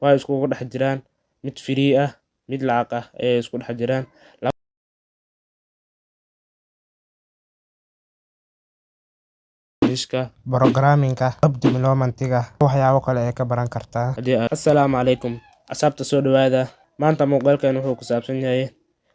waxay iskugu dhex jiraan mid free ah, mid lacag ah ayay isku dhex jiraan. Programming-ka, web development-ga, waxyaabo kale ay ka baran kartaa. Assalaamu calaykum asxaabta, soo dhawaada. Maanta muuqaalkan wuxuu ku saabsan yahay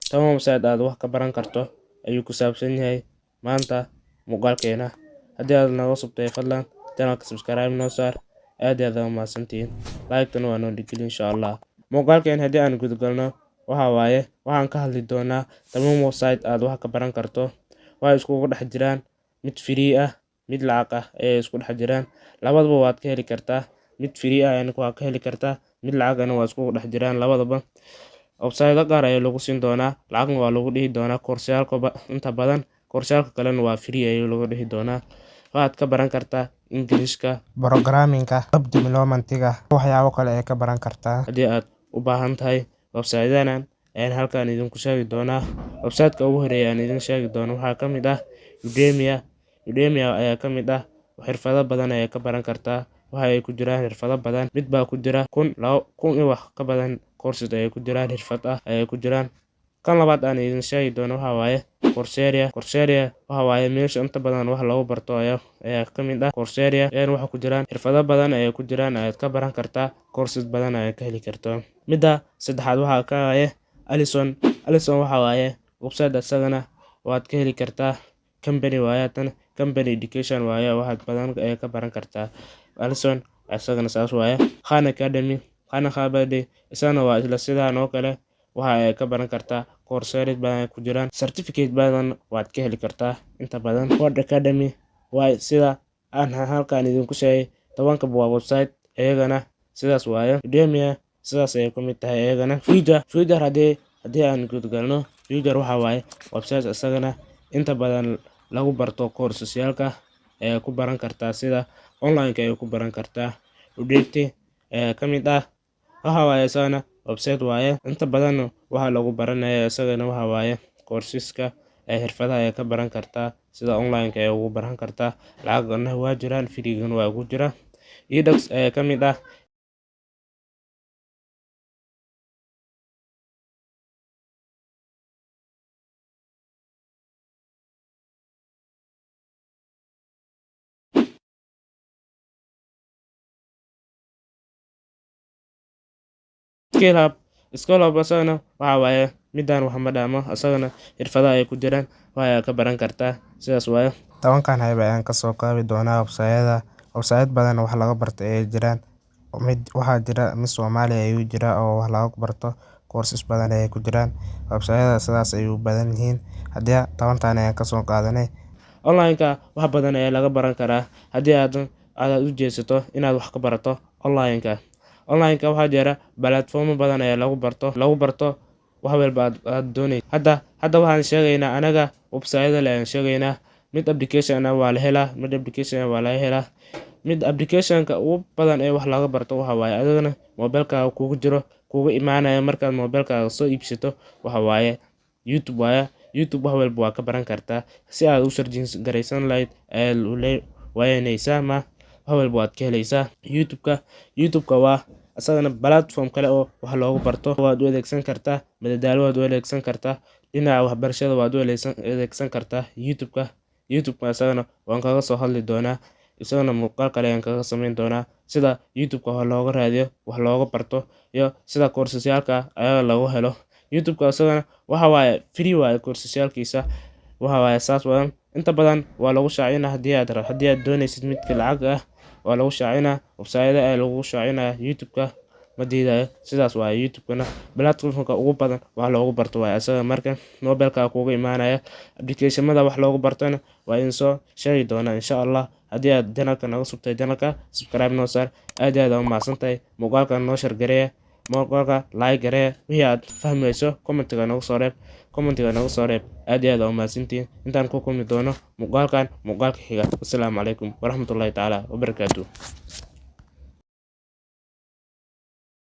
10 website aad wax ka baran karto ayuu ku saabsan yahay maanta muuqaalkeena. Haddii aad naga subtay fadlan channelka subscribe noo saar, aad iyo aad u mahadsantihiin. Like-tan waa noo dhigil insha Allah. Muuqaalkeen haddii aan guda galno waxaan ka hadli doonaa 10 website aad wax ka baran karto. Waxay iskugu dhex jiraan mid free ah, mid lacag ah ayay isku dhex jiraan. Labadaba waad ka heli kartaa. Mid free ah waa ka heli kartaa, mid lacagna waa iskugu dhex jiraan labadaba. Website qaar ayaa lagu siin doonaa, lacagna waa lagu dhihi doonaa. Koorsayaalka inta badan koorsayaalka kalena waa free ayaa lagu dhihi doonaa. Waxaad ka baran kartaa Englishka, programming-ka, web development-ga, waxyaabo kale ay ka baran kartaa. Haddii aad u baahan tahay website-yadan ayaan halkaan idinku sheegi doonaa. Website-ka ugu horeeya aan idin sheegi doono waxaa ka mid ah Udemy ayaa ka mid ah. Xirfado badan ayaa ka baran kartaa. Waxa ay ku jiraan xirfado badan. Mid baa ku jira 1000 iyo wax ka badan courses ayay ku jiraan, xirfad ah ayay ku jiraan. Kan labaad aan idin sheegi doono Coursera waxa waaye meesha inta badan wax lagu barto ayaa ka mid ah. Coursera waxa ku jiraan xirfado badan ayay ku jiraan, ayaad ka baran kartaa. Courses badan ayaad ka heli kartaa. Midda saddexaad waxaa ka Allison waxa waaye website asagana waad ka heli kartaa. Company waaye tan, company education waaye, waxaad badan ay ka baran kartaa. Allison asagana saas waaye. Khan Academy isagana waa isla sidaan oo kale, waxa ay ka baran kartaa. Coursera badan ku jiraan, certificate badan waad ka heli kartaa. Inta badan Code Academy waa sida aan halkaan idinku sheegay 10 website ayagana sidaas waaye. Udemy sidaas ay ku mid tahay ayagana. Future haddii aan guda galno, Future waxa waaye website asagana inta badan lagu barto koorsayaalka ay ku baran kartaa, sida online-ka ay ku baran kartaa. Udacity ka mid ah waxa waaye asagana website waaye. Inta badan waxa lagu baranayo asagana waxa waaye courseska xirfadaha ay ka baran kartaa, sida online-ka ay ugu baran kartaa. Lacagna waa jiraan, free-gana waa ugu jira. edX ka mid ah. Skill Hub asagana waxa waaye midaan wax ma dhaamo, asagana xirfadaha ay ku jiraan waxa ka baran kartaa. Sidaas waaye. 10kan ayaan ka soo koobi doonaa website badan wax laga barto ay jiraan. Waxaa jira mid Soomaali ayuu jira oo wax laga barto, courses badan ay ku jiraan. Website-yada sidaas ayuu badan yihiin. Haddii 10tan ayaan ka soo qaadanay. Online-ka wax badan ayaa laga baran karaa haddii aad u jeesato inaad wax ka barato online-ka. Online-ka waxaa jira platform badan ayaa lagu barto wax walba aad doonayso. Hadda waxaan sheegaynaa anaga website-yada ayaan sheegaynaa. Mid application waa la helaa, mid application-ka ugu badan ee wax laga barto waxa waaye adigana mobilkaaga kugu jiro, kugu imaanaya markaad mobilkaaga soo iibsato. Waxa waaye YouTube waaye. YouTube wax walba waa ka baran kartaa. Si aad u search garaysan lahayd waayanaysaa wax walba waad ka helaysaa. YouTube-ka waa asagana platform kale oo wax loogu barto. Waad u adeegsan kartaa, madadaalo waad u adeegsan kartaa, dhinaca waxbarashada waad u adeegsan kartaa. YouTube-ka asagana waan kaga soo hadli doonaa. Isagana muuqaal kale ayaan kaga samayn doonaa, sida YouTube-ka wax looga raadiyo, wax looga barto, iyo sida koorsayaalka ayaga lagu helo. YouTube-ka asagana waxa waaye free waaye koorsayaalkiisa. Waxa waaye saas badan. Inta badan waa lagu shaacinaa haddii aad doonaysid midka lacag ah waa lagu shaacinaa. Website-yada ayaa lagu shaacinaa. YouTube-ka ma diidayo. Sidaas waaye. YouTube-kana platform-ka ugu badan wax loogu barto waaye asaga. Marka mobilkaaga kugu imaanaya application-mada wax loogu bartana waa idin soo sheegi doonaa insha Allah. Haddii aad channelka naga subtay, channelka subscribe noo saar, aad iyo aad u mahadsantahay. Muuqaalkan noo share gareeya, muuqaalka like gareeya. Wixii aad fahmayso commentiga nagu soo reeb. Aad iyo aad u mahadsantihiin. Intaan ku kulmi doono muuqaalka xiga. Assalaamu calaykum waraxmatullaahi tacaala wabarakaatuh.